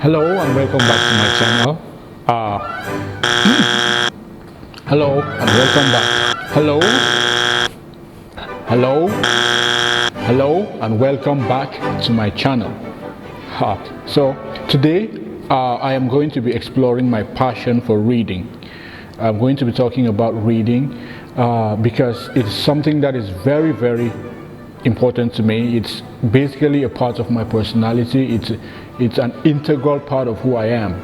Hello and welcome back to my channel. Hello and welcome back. Hello, hello, hello and welcome back to my channel. So today I am going to be exploring my passion for reading. I'm going to be talking about reading because it's something that is very, very important to me. It's basically a part of my personality. It's an integral part of who I am,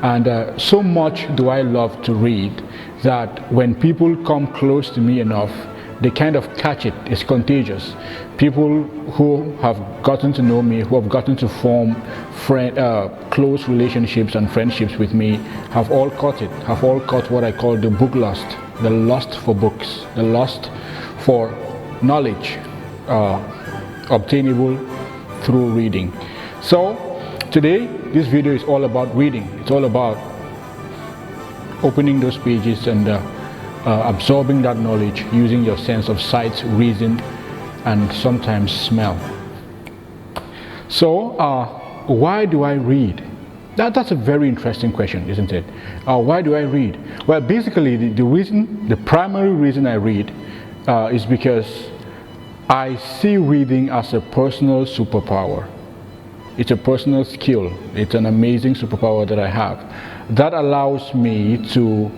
and so much do I love to read that when people come close to me enough, they kind of catch it. It's contagious. People who have gotten to know me, who have gotten to form close relationships and friendships with me, have all caught it, have all caught what I call the book lust, the lust for books, the lust for knowledge obtainable through reading. So today this video is all about reading. It's all about opening those pages and absorbing that knowledge using your sense of sight, reason, and sometimes smell. So why do I read? That's a very interesting question, isn't it? Why do I read? Well, basically the primary reason I read is because I see reading as a personal superpower. It's a personal skill. It's an amazing superpower that I have that allows me to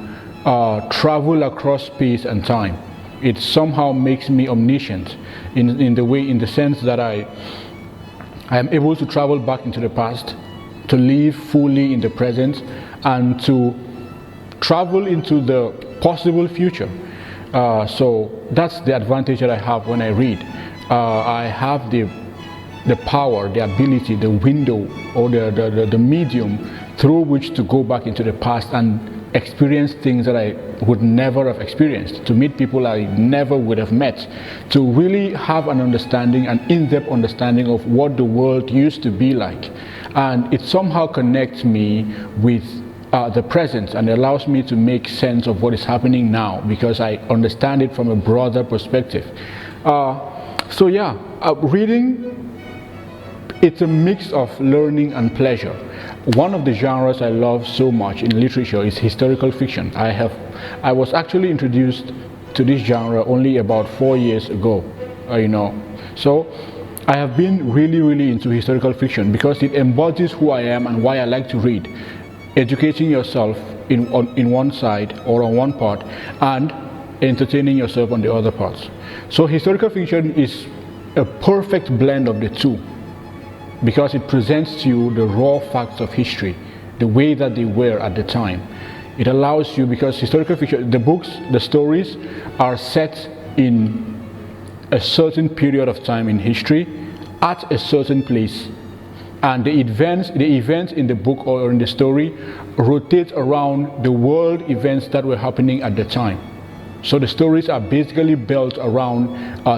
travel across space and time. It somehow makes me omniscient in the sense that I am able to travel back into the past, to live fully in the present, and to travel into the possible future. So that's the advantage that I have when I read. I have the power, the ability, the window, or the medium through which to go back into the past and experience things that I would never have experienced, to meet people I never would have met, to really have an understanding, an in-depth understanding of what the world used to be like. And it somehow connects me with the present and allows me to make sense of what is happening now because I understand it from a broader perspective. So yeah, reading, it's a mix of learning and pleasure. One of the genres I love so much in literature is historical fiction. I was actually introduced to this genre only about 4 years ago, So I have been really into historical fiction because it embodies who I am and why I like to read. Educating yourself in one side or on one part and entertaining yourself on the other parts. So historical fiction is a perfect blend of the two, because it presents to you the raw facts of history, the way that they were at the time. It allows you, because historical fiction, the books, the stories are set in a certain period of time in history, at a certain place, and the events in the book or in the story rotate around the world events that were happening at the time. So the stories are basically built around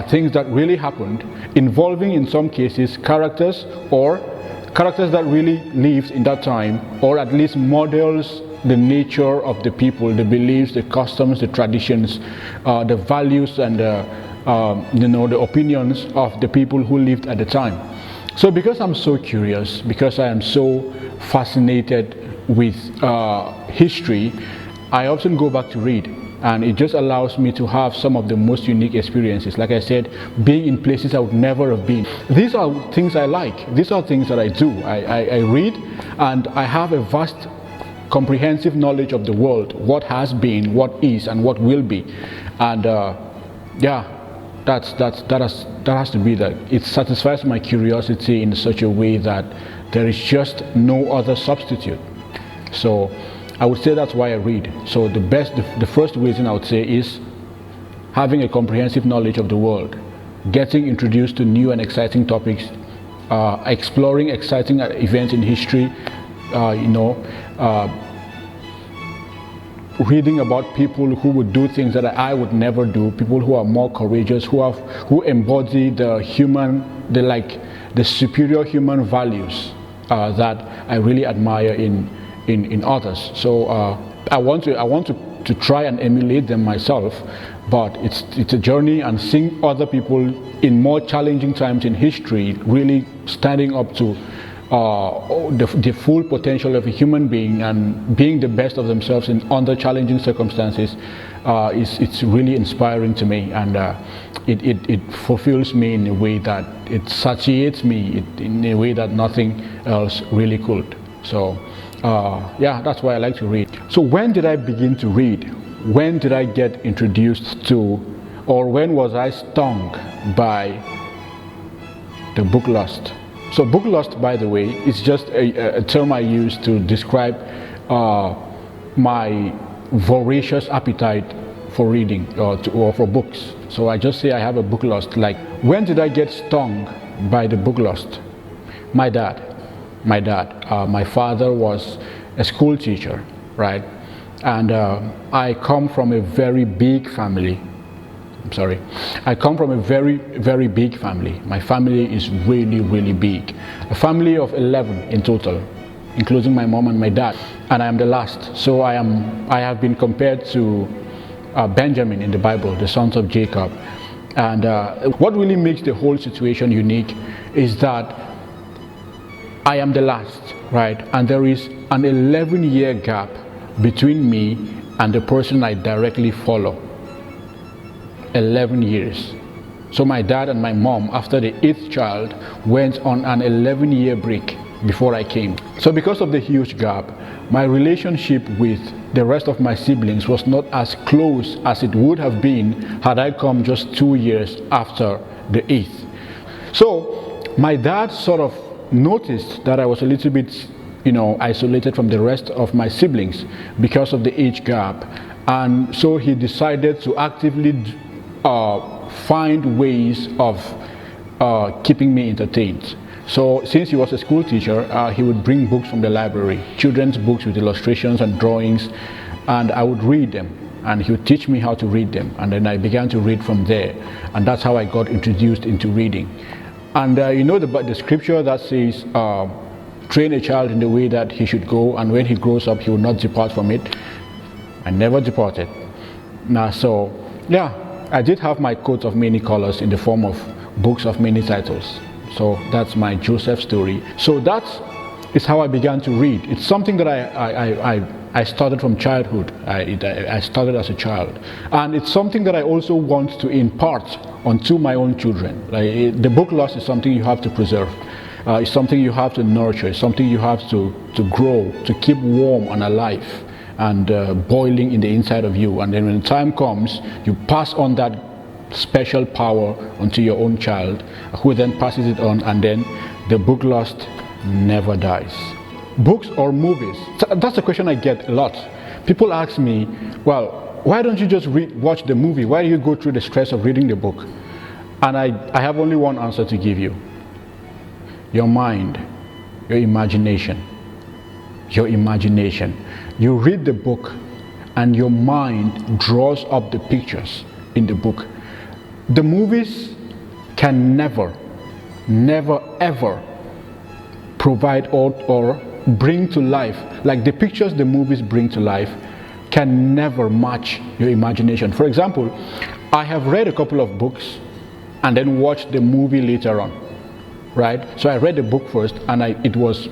things that really happened, involving in some cases characters that really lived in that time, or at least models the nature of the people, the beliefs, the customs, the traditions, the values, and the opinions of the people who lived at the time. So because I'm so curious, because I am so fascinated with history, I often go back to read. And it just allows me to have some of the most unique experiences. Like I said, being in places I would never have been. These are things I like. These are things that I do. I read, and I have a vast, comprehensive knowledge of the world, what has been, what is, and what will be. And yeah, that has to be that. It satisfies my curiosity in such a way that there is just no other substitute. So I would say that's why I read. So the first reason I would say is having a comprehensive knowledge of the world, getting introduced to new and exciting topics, exploring exciting events in history, reading about people who would do things that I would never do, people who are more courageous, who embody the superior human values that I really admire in others. So I want to try and emulate them myself, but it's a journey, and seeing other people in more challenging times in history really standing up to the full potential of a human being and being the best of themselves under challenging circumstances, it's really inspiring to me, and it fulfills me in a way that it satiates me in a way that nothing else really could. So yeah, that's why I like to read. So when did I begin to read? When did I get introduced to, or when was I stung by the book lust? So book lust, by the way, is just a term I use to describe my voracious appetite for reading or for books. So I just say I have a book lust. Like, when did I get stung by the book lust? My dad. My father was a school teacher, right? And I come from a very big family. I come from a very, very big family. My family is really, really big. A family of 11 in total, including my mom and my dad. And I am the last. So I have been compared to Benjamin in the Bible, the sons of Jacob. And what really makes the whole situation unique is that I am the last, right? And there is an 11-year gap between me and the person I directly follow. 11 years. So my dad and my mom, after the 8th child, went on an 11-year break before I came. So because of the huge gap, my relationship with the rest of my siblings was not as close as it would have been had I come just 2 years after the 8th. So my dad sort of noticed that I was a little bit, isolated from the rest of my siblings because of the age gap, and so he decided to actively find ways of keeping me entertained. So since he was a school teacher, he would bring books from the library, children's books with illustrations and drawings, and I would read them, and he would teach me how to read them, and then I began to read from there, and that's how I got introduced into reading. And the scripture that says, train a child in the way that he should go, and when he grows up he will not depart from it. I never departed. So yeah, I did have my coat of many colors in the form of books of many titles. So that's my Joseph story. So that is how I began to read. It's something that I started from childhood. I started as a child, and it's something that I also want to impart onto my own children. Like, the book lust is something you have to preserve. It's something you have to nurture. It's something you have to grow, to keep warm and alive, and boiling in the inside of you. And then when the time comes, you pass on that special power onto your own child, who then passes it on, and then the book lust never dies. Books or movies? That's a question I get a lot. People ask me, well, why don't you just watch the movie? Why do you go through the stress of reading the book? And I have only one answer to give you. Your mind, your imagination. Your imagination. You read the book and your mind draws up the pictures in the book. The movies can never ever provide or bring to life, like the pictures the movies bring to life can never match your imagination. For example, I have read a couple of books and then watched the movie later on, right? So I read the book first and it was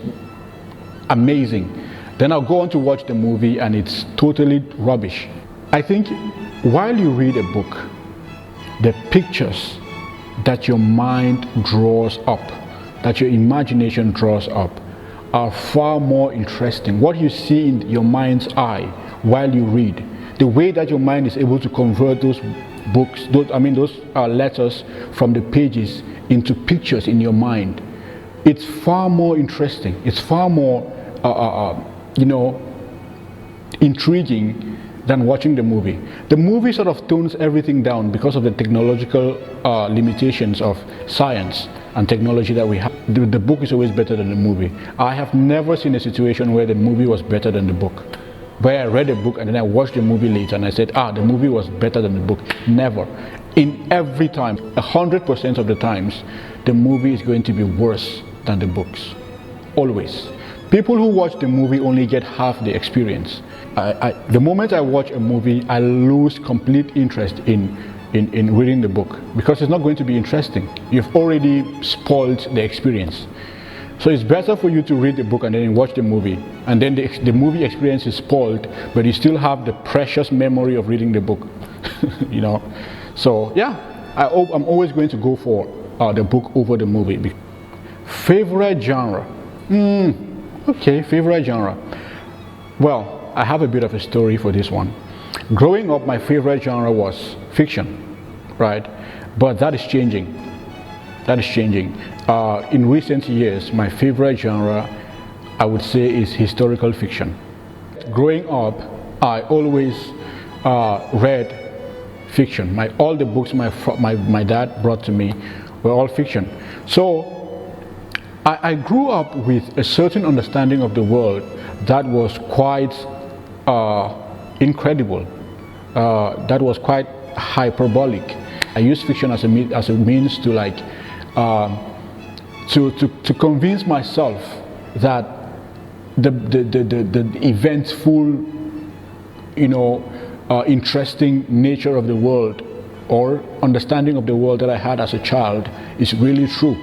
amazing. Then I'll go on to watch the movie and it's totally rubbish. I think while you read a book, the pictures that your mind draws up, that your imagination draws up, are far more interesting. What you see in your mind's eye while you read, the way that your mind is able to convert those books, those letters from the pages into pictures in your mind, it's far more interesting. It's far more intriguing than watching the movie. The movie sort of tones everything down because of the technological limitations of science and technology that we have. The book is always better than the movie. I have never seen a situation where the movie was better than the book, where I read a book and then I watched the movie later and I said, the movie was better than the book. Never. In every time, 100% of the times, the movie is going to be worse than the books. Always. People who watch the movie only get half the experience. The moment I watch a movie, I lose complete interest in reading the book because it's not going to be interesting. You've already spoiled the experience. So it's better for you to read the book and then watch the movie, and then the movie experience is spoiled, but you still have the precious memory of reading the book. You know. So yeah, I'm always going to go for the book over the movie. Favorite genre? Okay, favorite genre. Well, I have a bit of a story for this one. Growing up, my favorite genre was fiction, right? But that is changing. That is changing. In recent years, my favorite genre, I would say, is historical fiction. Growing up, I always read fiction. All the books my dad brought to me were all fiction. So I grew up with a certain understanding of the world that was quite incredible, that was quite hyperbolic. I use fiction as a means to like to convince myself that the eventful, you know, interesting nature of the world or understanding of the world that I had as a child is really true.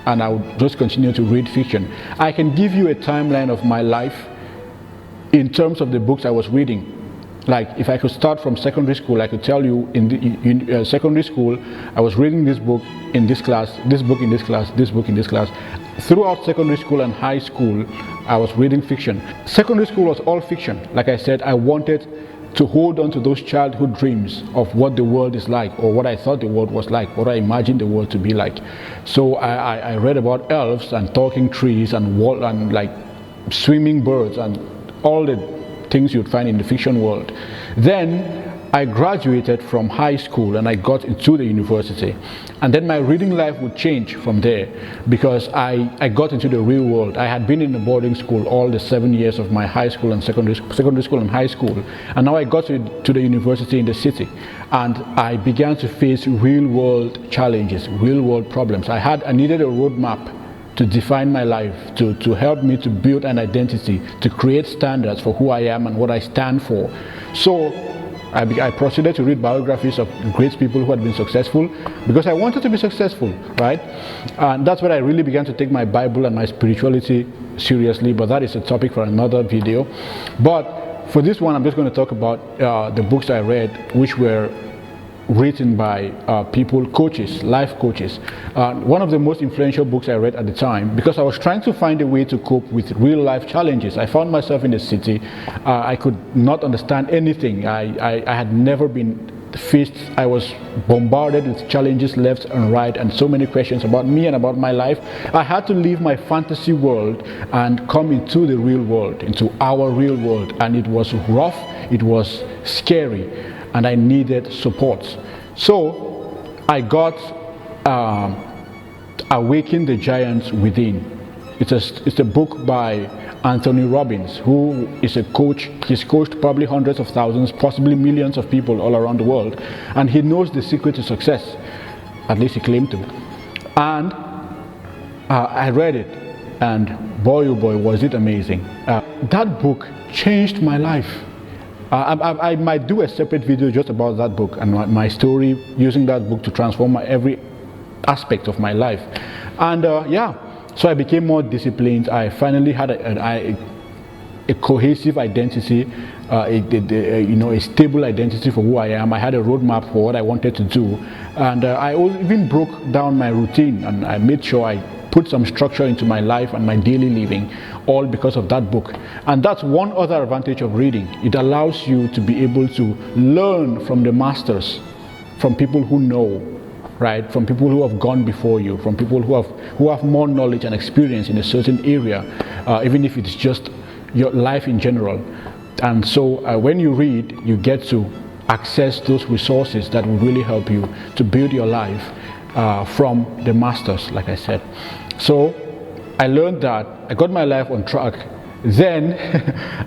And I would just continue to read fiction. I can give you a timeline of my life in terms of the books I was reading. Like if I could start from secondary school, I could tell you in secondary school, I was reading this book in this class, this book in this class, this book in this class. Throughout secondary school and high school, I was reading fiction. Secondary school was all fiction. Like I said, I wanted to hold on to those childhood dreams of what the world is like, or what I thought the world was like, what I imagined the world to be like. So I read about elves and talking trees and like swimming birds and all the things you'd find in the fiction world. Then I graduated from high school and I got into the university, and then my reading life would change from there because I got into the real world. I had been in a boarding school all the 7 years of my high school and secondary school and high school, and now I got to the university in the city, and I began to face real world challenges, real world problems. I needed a roadmap to define my life, to help me to build an identity, to create standards for who I am and what I stand for. So I proceeded to read biographies of great people who had been successful because I wanted to be successful, right? And that's when I really began to take my Bible and my spirituality seriously, but that is a topic for another video. But for this one, I'm just going to talk about the books I read, which were written by people, coaches, life coaches. One of the most influential books I read at the time, because I was trying to find a way to cope with real life challenges. I found myself in the city. I could not understand anything. I had never been faced. I was bombarded with challenges left and right and so many questions about me and about my life. I had to leave my fantasy world and come into the real world, into our real world. And it was rough, it was scary, and I needed support. So I got Awaken the Giants Within. It's a book by Anthony Robbins, who is a coach. He's coached probably hundreds of thousands, possibly millions of people all around the world, and he knows the secret to success. At least he claimed to. And I read it, and boy oh boy was it amazing. That book changed my life. I might do a separate video just about that book and my story using that book to transform every aspect of my life. And yeah, so I became more disciplined. I finally had a cohesive identity, a stable identity for who I am. I had a roadmap for what I wanted to do, and I even broke down my routine, and I made sure I put some structure into my life and my daily living, all because of that book. And that's one other advantage of reading. It allows you to be able to learn from the masters, from people who know, right? From people who have gone before you, from people who have more knowledge and experience in a certain area, even if it's just your life in general. And so when you read, you get to access those resources that will really help you to build your life from the masters, like I said. So I learned that, I got my life on track. Then,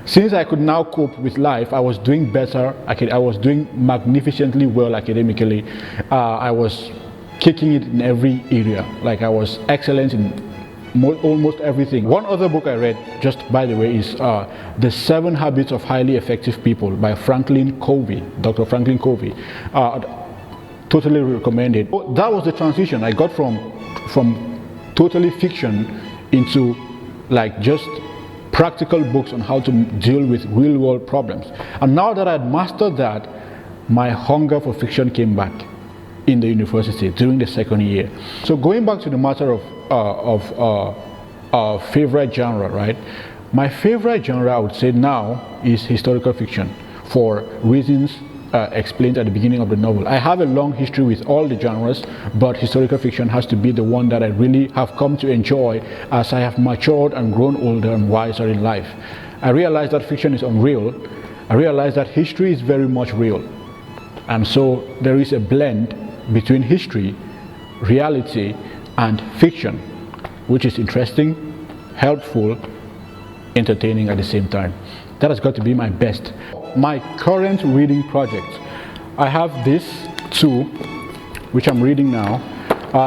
since I could now cope with life, I was doing better. I was doing magnificently well academically. I was kicking it in every area. Like I was excellent in almost everything. One other book I read, just by the way, is The 7 Habits of Highly Effective People by Franklin Covey, Dr. Franklin Covey. Totally recommended. That was the transition. I got from totally fiction into like just practical books on how to deal with real world problems. And now that I'd mastered that, my hunger for fiction came back in the university during the second year. So going back to the matter of favorite genre, right? My favorite genre, I would say now, is historical fiction for reasons explained at the beginning of the novel. I have a long history with all the genres, but historical fiction has to be the one that I really have come to enjoy as I have matured and grown older and wiser in life. I realize that fiction is unreal. I realize that history is very much real. And so there is a blend between history, reality, and fiction, which is interesting, helpful, entertaining at the same time. That has got to be my best. My current reading project, I have this too, which I'm reading now.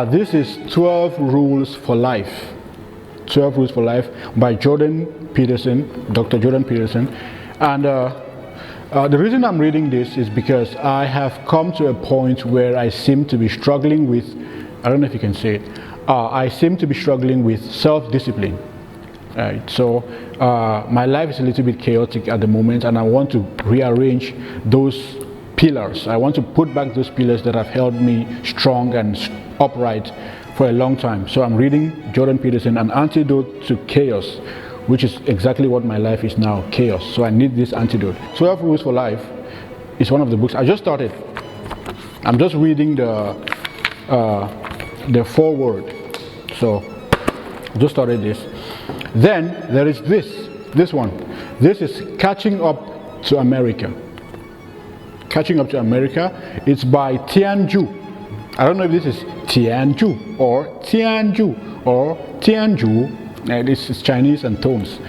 This is 12 Rules for Life. 12 Rules for Life by Jordan Peterson, Dr. Jordan Peterson. And the reason I'm reading this is because I have come to a point where I seem to be struggling with, I don't know if you can say it, I seem to be struggling with self-discipline. So my life is a little bit chaotic at the moment, and I want to rearrange those pillars. I want to put back those pillars that have held me strong and upright for a long time. So I'm reading Jordan Peterson, An Antidote to Chaos, which is exactly what my life is now, chaos. So I need this antidote. 12 Rules for Life is one of the books. I just started. I'm just reading the foreword. So I just started this. Then there is this one. This is Catching Up to America. Catching Up to America. It's by Tianju. I don't know if this is Tianju or Tianju or Tianju. This is Chinese and tones.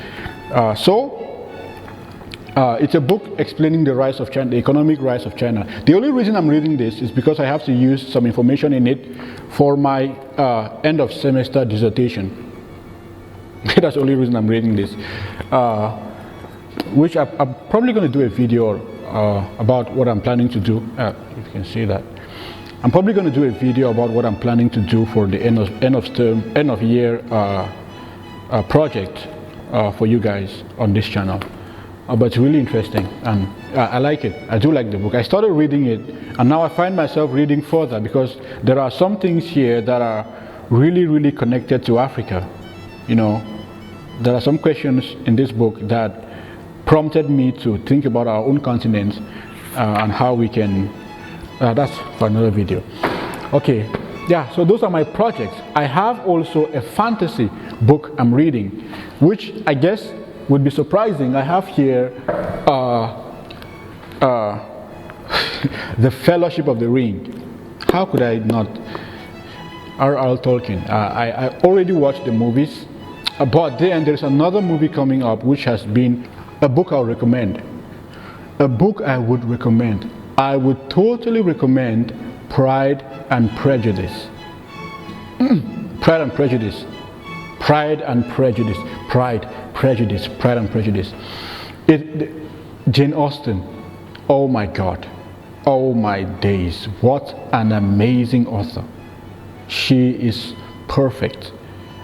It's a book explaining the rise of China, the economic rise of China. The only reason I'm reading this is because I have to use some information in it for my end of semester dissertation. That's the only reason I'm reading this, which I'm probably going to do a video about what I'm planning to do. If you can see that, I'm probably going to do a video about what I'm planning to do for the end of year project for you guys on this channel. But it's really interesting, and I like it. I do like the book. I started reading it, and now I find myself reading further because there are some things here that are really, really connected to Africa. You know, there are some questions in this book that prompted me to think about our own continent and how we can. That's for another video. Okay, yeah. So those are my projects. I have also a fantasy book I'm reading, which I guess would be surprising. I have here The Fellowship of the Ring. How could I not? R.R. Tolkien. I already watched the movies, but then there's another movie coming up which has been a book I'll recommend. A book I would recommend. I would totally recommend Pride and Prejudice. Pride and Prejudice. Pride and Prejudice. Pride, Prejudice, Pride and Prejudice. Jane Austen. Oh my God. Oh my days. What an amazing author. She is perfect,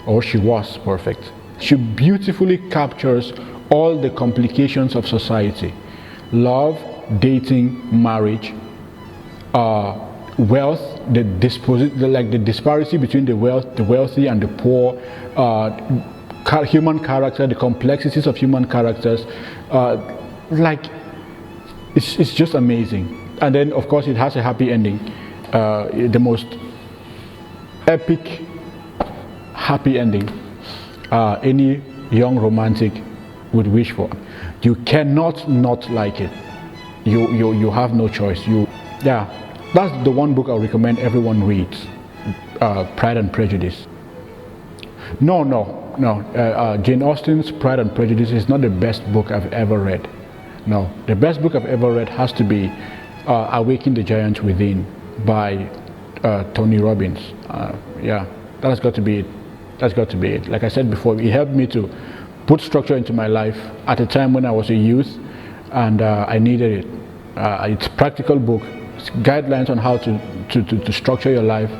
or she was perfect. She beautifully captures all the complications of society: love, dating, marriage, wealth, the disparity between the wealthy and the poor, human character, the complexities of human characters. It's just amazing. And then, of course, it has a happy ending. The most epic happy ending any young romantic would wish for. You cannot not like it. You have no choice. That's the one book I recommend everyone reads. Pride and Prejudice. No. Jane Austen's Pride and Prejudice is not the best book I've ever read. No, the best book I've ever read has to be Awaken the Giant Within by Tony Robbins. That's got to be it. That's got to be it. Like I said before, it helped me to put structure into my life at a time when I was a youth, and I needed it. It's a practical book, guidelines on how to structure your life,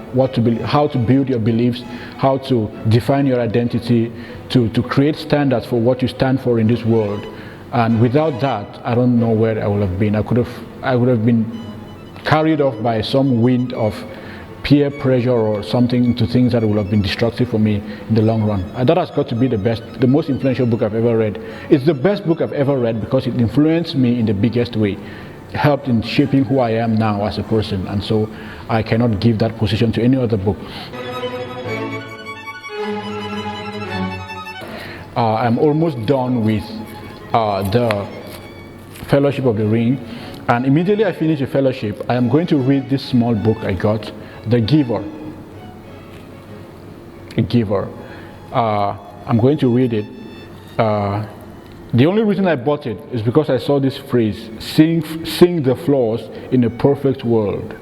how to build your beliefs, how to define your identity, to create standards for what you stand for in this world. And without that, I don't know where I would have been. I would have been carried off by some wind of peer pressure or something into things that would have been destructive for me in the long run. And that has got to be the most influential book I've ever read. It's the best book I've ever read because it influenced me in the biggest way. It helped in shaping who I am now as a person, and so I cannot give that position to any other book. I'm almost done with the Fellowship of the Ring, and immediately I finish the Fellowship, I am going to read this small book I got, The Giver. A Giver. I'm going to read it. The only reason I bought it is because I saw this phrase, sing the flaws in a perfect world.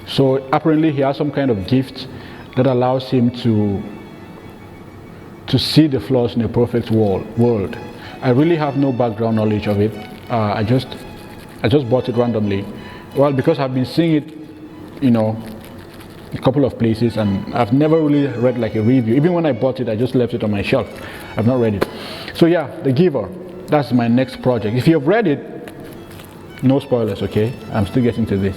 So apparently he has some kind of gift that allows him to see the flaws in a perfect world. I really have no background knowledge of it. I just bought it randomly. Well, because I've been seeing it, a couple of places, and I've never really read like a review. Even when I bought it, I just left it on my shelf. I've not read it. So yeah, The Giver. That's my next project. If you have read it, no spoilers, okay? I'm still getting to this.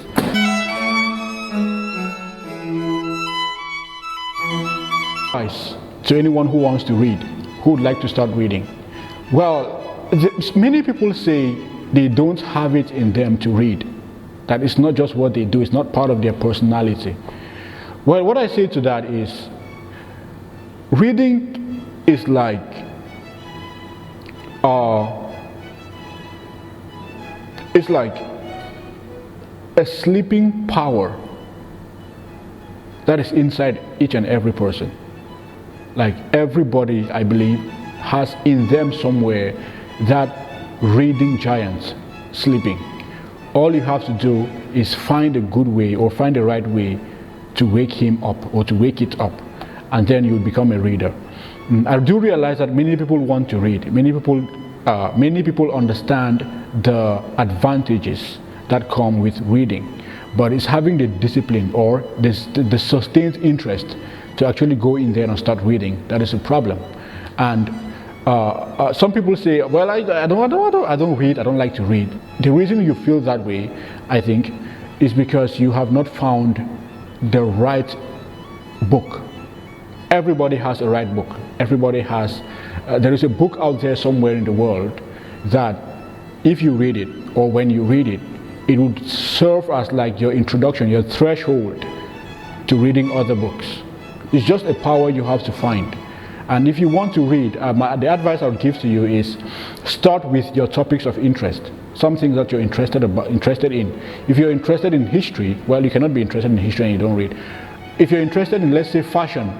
Advice to anyone who wants to read, who would like to start reading. Well, many people say they don't have it in them to read. That it's not just what they do, it's not part of their personality. Well, what I say to that is, reading is like it's like a sleeping power that is inside each and every person. Like everybody, I believe, has in them somewhere that reading giant sleeping. All you have to do is find a good way or find the right way to wake him up or to wake it up, and then you'll become a reader. I do realize that many people want to read. Many people understand the advantages that come with reading, but it's having the discipline or the sustained interest to actually go in there and start reading that is a problem. And some people say, well, I don't read, I don't like to read. The reason you feel that way, I think, is because you have not found the right book. Everybody has a right book. Everybody has, there is a book out there somewhere in the world that if you read it, or when you read it, it would serve as like your introduction, your threshold to reading other books. It's just a power you have to find. And if you want to read, the advice I would give to you is start with your topics of interest, something that you're interested in. If you're interested in history, well, you cannot be interested in history and you don't read. If you're interested in, let's say, fashion,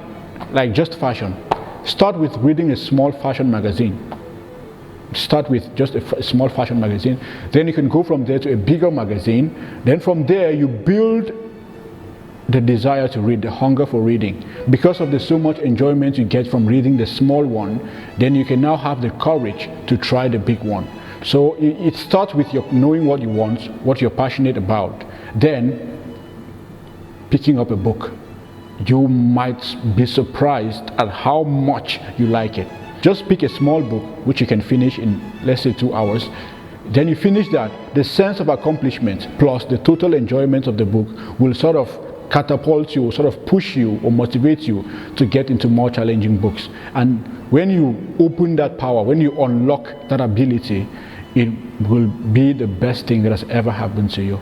like just fashion, start with reading a small fashion magazine. Start with just a small fashion magazine. Then you can go from there to a bigger magazine. Then from there you build the desire to read, the hunger for reading. Because of the so much enjoyment you get from reading the small one, then you can now have the courage to try the big one. So it starts with your knowing what you want, what you're passionate about, then picking up a book. You might be surprised at how much you like it. Just pick a small book which you can finish in, let's say, 2 hours. Then you finish that, the sense of accomplishment plus the total enjoyment of the book will sort of catapult you, sort of push you or motivate you to get into more challenging books. And when you open that power, when you unlock that ability, it will be the best thing that has ever happened to you.